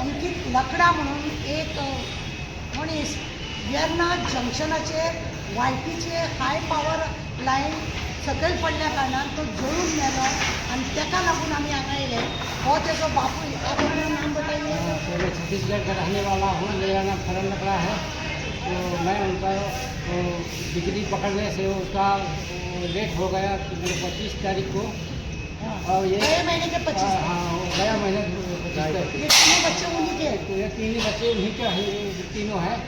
अंकित लकडा म्हणून एक मनीस वेर्ना जंक्शनाचेर वायटीचे हाय पावर लायन सकयल पडल्या कारणान तो जळून मेलो आनी तेका लागून आमी हांगा येयले. हो तेजो बापूय आपणें नाम बताइए. मैं छत्तीसगढ़ का रहने वाला हूँ. मेरा नाम खरन लकड़ा है. तो मैं उनका बिजली पकड़ने से उसका लेट हो गया 25 तारीख को. और ये गए महीने के 25. हाँ, गया महीने 25 तारीख ये तीनों बच्चे उन्हीं के. को. ये तीन बच्चे उन्हीं के तीनों हैं.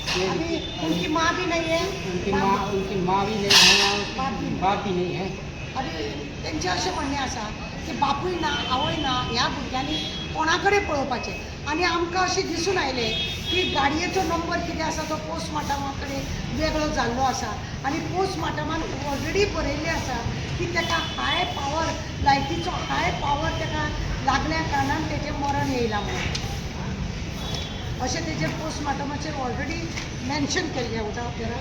अभी उनकी माँ भी नहीं है. उनकी माँ भी नहीं है, बाप भी नहीं है. अरे तेंचें अशें म्हणणें आसा की बापूय ना आवय ना ह्या भुरग्यांनी कोणा कडेन पळोवपाचें आनी आमकां अशें दिसून आयलें की गाडयेचो नंबर कितें आसा तो पोस्टमार्टमा कडेन वेगळो जाल्लो आसा आनी पोस्टमार्टमान ऑलरेडी बरयल्लें आसा की तेका हाय पावर लायटीचो हाय पावर तेका लागल्या कारणान तेजें मरण येयलां म्हणून अशें तेजेर पोस्टमार्टमाचेर ऑलरेडी मेन्शन केल्लें उदक तेरा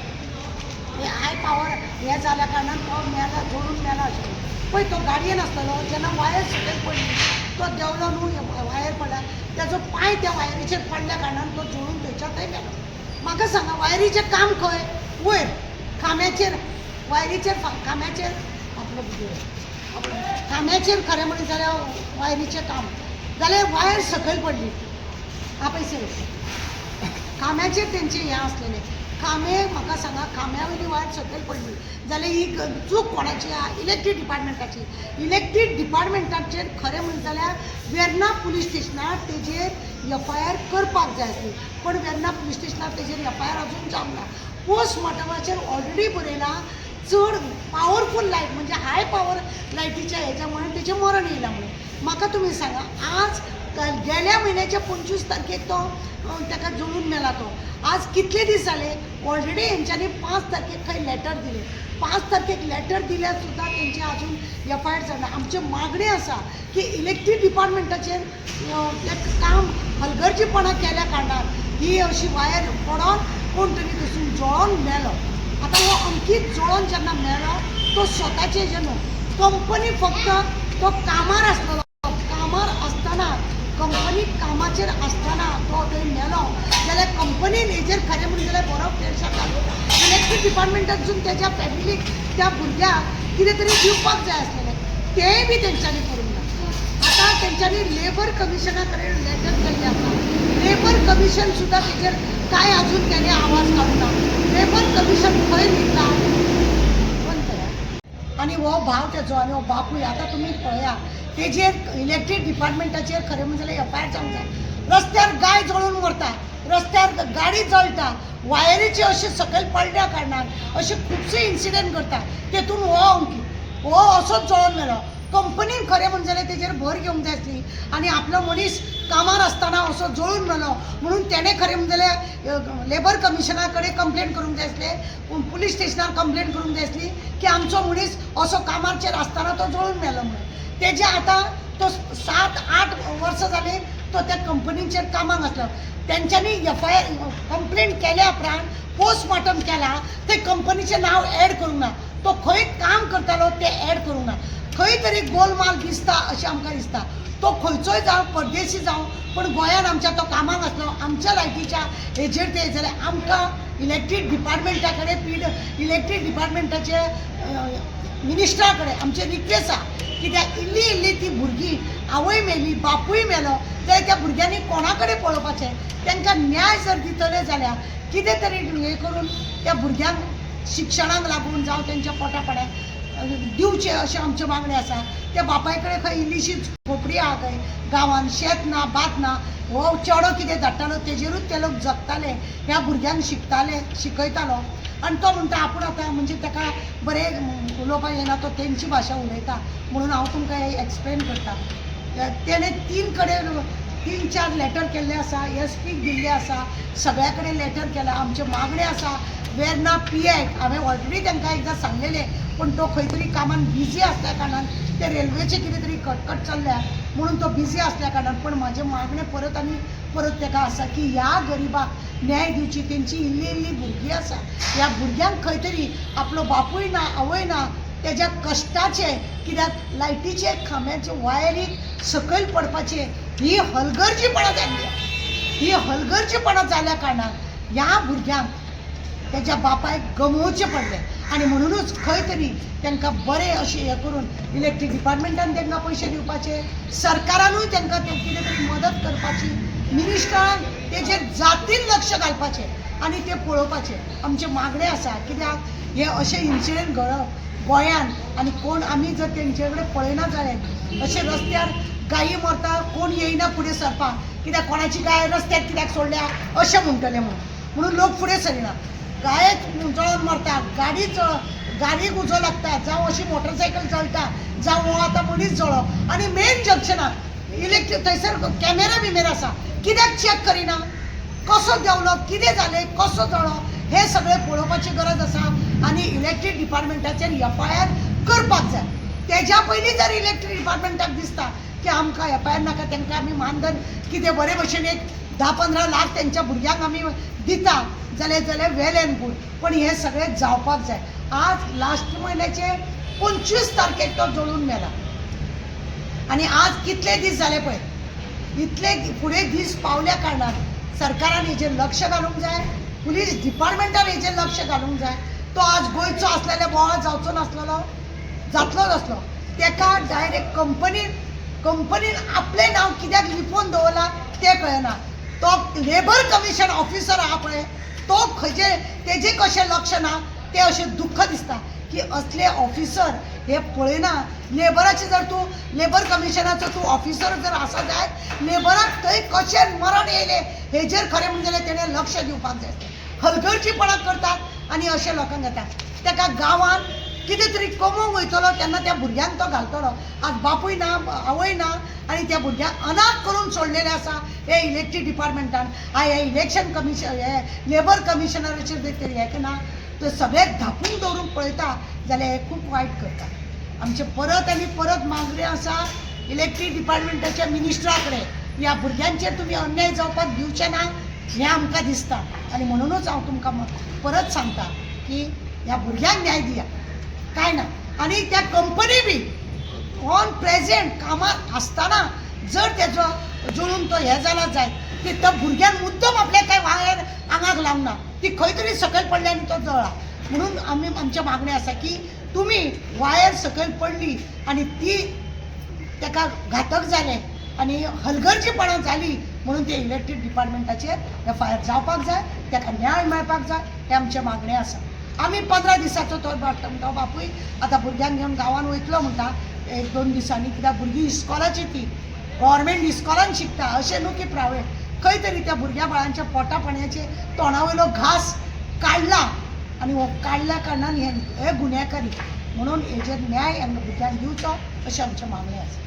हे हाय पावर हे जाल्या कारणान तो मेला जोडून मेला अशें पळय तो गाडयेन आसतलो जेन्ना वायर सकयल पडली तो देंवलो न्हू वायर पडला तेजो पांय त्या वायरीचेर पडल्या कारणान तो जोडून थंयच्या थंय मेलो. म्हाका सांगा वायरीचें काम खंय वयर खांब्याचेर वायरीचेर खांब्याचेर खांब्याचेर खरें म्हणलें जाल्यार वायरीचें काम जाल्यार वायर सकयल पडली आ पयशे खांब्याचेर तेंचें हें आसलेलें खांबे म्हाका सांगा खांब्या वयली वायर सकयल पडली जाल्यार ही चूक कोणाची आहा इलेक्ट्रीक डिपार्टमेंटाची. इलेक्ट्रीक डिपार्टमेंटाचेर खरें म्हणलें जाल्यार वेर्ना पुलीस स्टेशनार तेजेर FIR करपाक जाय आसली पण वेर्ना पुलीस स्टेशनार तेजेर FIR अजून जावंक ना. पोस्टमार्टमाचेर ऑलरेडी बरयलां चड पावरफूल लायट म्हणजे हाय पावर लायटीच्या हेच्या मुळे तेजें मरण येयलां म्हणून. म्हाका तुमी सांगा आज गेल्या म्हयन्याच्या 25 तारखेक तो ताका जळून मेला तो. आज कितले दीस जाले ऑलरेडी हेंच्यांनी 5 तारखेक खंय लेटर दिले 5 तारखेक लेटर दिल्यार सुद्दां तेंचे अजून FIR जावना. आमची मागणी आसा की इलेक्ट्रीक डिपार्टमेंटाचेर काम हलगर्जीपणा केल्या कारणान ही अशी वायर पडोन कोण तरी दसून जळोन मेलो. आतां हो अंकीत जळोन जेन्ना मेलो तो स्वताचे जे न्हू कंपनी फक्त तो कामार आसलेलो कामार आसतना कंपनी कामाचेर आसतना तो थंय मेलो जाल्यार कंपनीन हेजेर खरें म्हणलें जाल्यार बरो प्रेशर घालूं. इलेक्ट्रीक डिपार्टमेंटासून तेज्या फॅमिलीक त्या भुरग्याक कितें तरी दिवपाक जाय आसलेलें तेंय बी तेंच्यांनी करूंक ना. आतां तेंच्यांनी लेबर कमिशना कडेन लेटर केल्लें आसा. लेबर कमिशन सुद्दां तेजेर कांय अजून तेणे आवाज काडूना. लेबर कमिशन खंय न्हिदला आनी हो भाव तेजो आनी हो बापूय आतां तुमी पळया तेजेर इलेक्ट्रीक डिपार्टमेंटाचेर खरें म्हणजे जाल्यार FIR जावंक जाय. रस्त्यार गाय जळून मरता रस्त्यार गाडी जळटा वायरीचे अशे सकयल पडल्या कारणान अशे खुबशे इन्सिडेंट घडटा तेतून हो अंकीत हो असोच जळोन मेलो. कंपनीन खरें म्हणजे जाल्यार तेजेर भर घेवंक जाय आसली आनी आपलो मनीस कामार आसतना असो जळून मेलो म्हणून तेणें खरें म्हणजे जाल्यार लेबर कमिशना कडेन कंप्लेन करूंक जाय आसलें पुलीस स्टेशनार कंप्लेन करूंक जाय आसली की आमचो मनीस असो कामाचेर आसतना तो जळून मेलो म्हणून. तेजे आतां तो 7-8 वर्सां जालीं तो त्या कंपनीचेर कामाक आसलो. तेंच्यांनी FIR कंप्लेन केल्या उपरांत पोस्टमार्टम केला ते कंपनीचें नांव एड करूंक ना. तो खंय काम करतालो तें एड करूंक ना. खंय तरी गोलमाल दिसता अशें आमकां दिसता. तो खंयचोय जावं परदेशी जावं पण गोंयान आमच्या तो कामाक आसलो आमच्या लायटीच्या हेजेर ते जाल्यार आमकां इलेक्ट्रीक डिपार्टमेंटा कडेन इलेक्ट्रीक डिपार्टमेंटाचे मिनिस्टरा कडेन आमचे रिक्वेस्ट आसा कित्याक इल्ली ती भुरगीं आवय मेली बापूय मेलो जाल्यार त्या भुरग्यांनी कोणा कडेन पळोवपाचें. तांकां न्याय जर दितले जाल्यार कितें तरी हें करून त्या भुरग्यांक शिक्षणाक लागून जावं तेंच्या पोटापाड्याक दिवचे अशें आमचे मागणी आसा. त्या बापाय कडेन खंय इल्लीशी झोपडी आहा खंय गांवांत शेत ना बात ना हो चेडो कितें धाडटालो तेजेरूच ते लोक जगताले ह्या भुरग्यांक शिकयतालो आनी तो म्हणटा आपूण आतां म्हणजे ताका बरें उलोवपाक येना तो तेंची भाशा उलयता म्हणून हांव तुमकां हें एक्सप्लेन करता. तेणें 3-4 लेटर केल्ले आसा SP दिल्ले आसा सगळ्या कडेन लेटर केला. आमचे मागणे आसा वेर्ना PI हांवें ऑलरेडी तांकां एकदां सांगलेलें पण तो खंय तरी कामान बिजी आसल्या कारणान ते रेल्वेचे कितें तरी कटकट चल्ल्या म्हणून तो बिजी आसल्या कारणान पण म्हाजें मागणें परत आनी परत ताका आसा की ह्या गरिबाक न्याय दिवची. तेंची इल्ली भुरगीं आसा ह्या भुरग्यांक खंय तरी आपलो बापूय ना आवय ना तेज्या कश्टाचे कित्याक लायटीचे खांब्याचे वायरीक सकयल पडपाचे ही हलगर्जीपणा जाल्ली ही हलगर्जीपणा जाल्या कारणान ह्या भुरग्यांक त्याच्या बापायक गमोवचे पडले आणि म्हणूनच खंय तरी तांकां बरें अशें हें करून इलेक्ट्रीक डिपार्टमेंटान तांकां पयशे दिवपाचे सरकारानूय तांकां ते कितें तरी मदत करपाची मिनिस्टरान तेजेर जातीन लक्ष घालपाचें आनी ते पळोवपाचे आमचे मागणे आसा कित्याक हे अशे इन्सिडेंट घडप गोंयान आनी कोण आमी जर तेंचे कडेन पळयना जालें अशे रस्त्यार गायी मरता कोण येयना फुडें सरपाक कित्याक कोणाची गाय रस्त्यार कित्याक सोडल्या अशें म्हणटले म्हणून लोक फुडें सरिना गायक जळोन मरता गाडीक उजो लागता जावं अशी मोटरसायकल जळटा जावं हो आतां मनीस जळो आनी मेन जंक्शनाक इलेक्ट्रीक थंयसर कॅमेरा बिमेर आसा कित्याक चॅक करिना कसो देंवलो कितें जालें कसो जळो हे सगळें पळोवपाची गरज आसा आनी इलेक्ट्रीक डिपार्टमेंटाचेर FIR करपाक जाय तेज्या पयलीं जर इलेक्ट्रीक डिपार्टमेंटाक दिसता की आमकां FIR नाका तांकां आमी मानधन कितें बरे भशेन एक 10-15 लाख तेंच्या भुरग्यांक आमी दिता जाल्यार वेल एंड गूड पण हे सगळें जावपाक जाय आज लास्ट म्हयन्याचे 25 तारखेक तो जळून मेला आनी आज कितले दीस जाले पळय इतले फुडें दीस पावल्या कारणान सरकारान हेजेर लक्ष घालूंक जाय पुलीस डिपार्टमेंटान हेजेर लक्ष घालूंक जाय तो आज गोंयचो आसलेल्या बोवाळ जावचो नासलेलो जातलो नासलो तेका डायरेक्ट कंपनीन आपलें नांव कित्याक लिपोवन दवरलां तें कळना तो लेबर कमिशन ऑफिसर आहा पळय तो खंयचे तेजे कशें लक्ष ना तें अशें दुख्ख दिसता की असले ऑफिसर हे पळयना लेबराचे जर तूं लेबर कमिशनाचो तूं ऑफिसर जर आसा जाय लेबराक थंय कशें मरण येयलें हेजेर खरें म्हणजे तेणें लक्ष दिवपाक जाय हलगर्जीपणा करतात आनी अशें लोकांक घेतात ताका गांवांत कितें तरी कमोवंक वयतलो तेन्ना त्या भुरग्यांक तो घालतलो आज बापूय ना आवय ना आनी त्या भुरग्यांक अनाथ करून सोडलेले आसा हे इलेक्ट्रीक डिपार्टमेंटान हे इलेक्शन कमिशन हे लेबर कमिशनराचेर जर हें ना तो सगळें धापून दवरून पळयता जाल्यार हे खूब वायट करता आमचे परत आनी परत मागणी आसा इलेक्ट्रीक डिपार्टमेंटाच्या मिनिस्टरा कडेन ह्या भुरग्यांचेर तुमी अन्याय जावपाक दिवचे ना हें आमकां दिसता आनी म्हणूनच हांव तुमकां परत सांगता की ह्या भुरग्यांक न्याय दिया काय ना आनी त्या कंपनी बी ऑन प्रेजेंट कामार आसतना जर तेजो जळून तो हें जाला जाय की त्या भुरग्यान मुद्दम आपल्या काय वायर आंगाक लावंक ना ती खंय तरी सकयल पडली आनी तो जळ्ळा म्हणून आमी आमचे मागणी आसा की तुमी वायर सकयल पडली आनी ती ताका घातक जालें आनी हलगर्जीपणा जाली म्हणून ते इलेक्ट्रीक डिपार्टमेंटाचेर FIR जावपाक जाय ताका न्याय मेळपाक जाय हे आमचे मागणे आसा आमी 15 दिसाचो तो बापूय आतां भुरग्यांक घेवन गांवान वयतलो म्हणटा 1-2 दिसांनी कित्याक भुरगीं इस्कॉलाची ती गव्हर्मेंट इस्कॉलान शिकता अशें न्हू की प्रायवेट खंय तरी त्या भुरग्या बाळांच्या पोटा पाणयाचे तोंडावयलो घास काडला आनी हो काडल्या कारणान हे गुन्हेगारी म्हणून हेजेर न्याय हांगा भुरग्यांक दिवचो अशें आमचें मागणें आसा